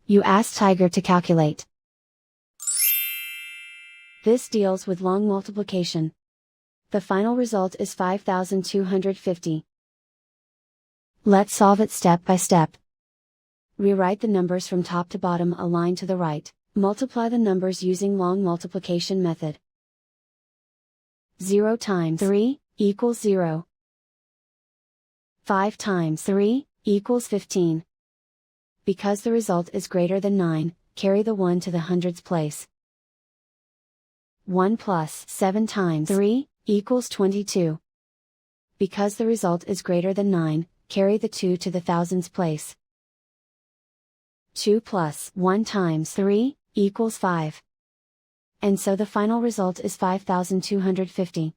You ask Tiger to calculate. This deals with long multiplication. The final result is 5250. Let's solve it step by step. Rewrite the numbers from top to bottom a line to the right, multiply the numbers using long multiplication method. 0 times 3 equals 0. 5 times 3 equals 15. Because the result is greater than 9, carry the 1 to the hundreds place. 1 plus 7 times 3 equals 22. Because the result is greater than 9, carry the 2 to the thousands place. 2 plus 1 times 3 equals 5. And so the final result is 5250.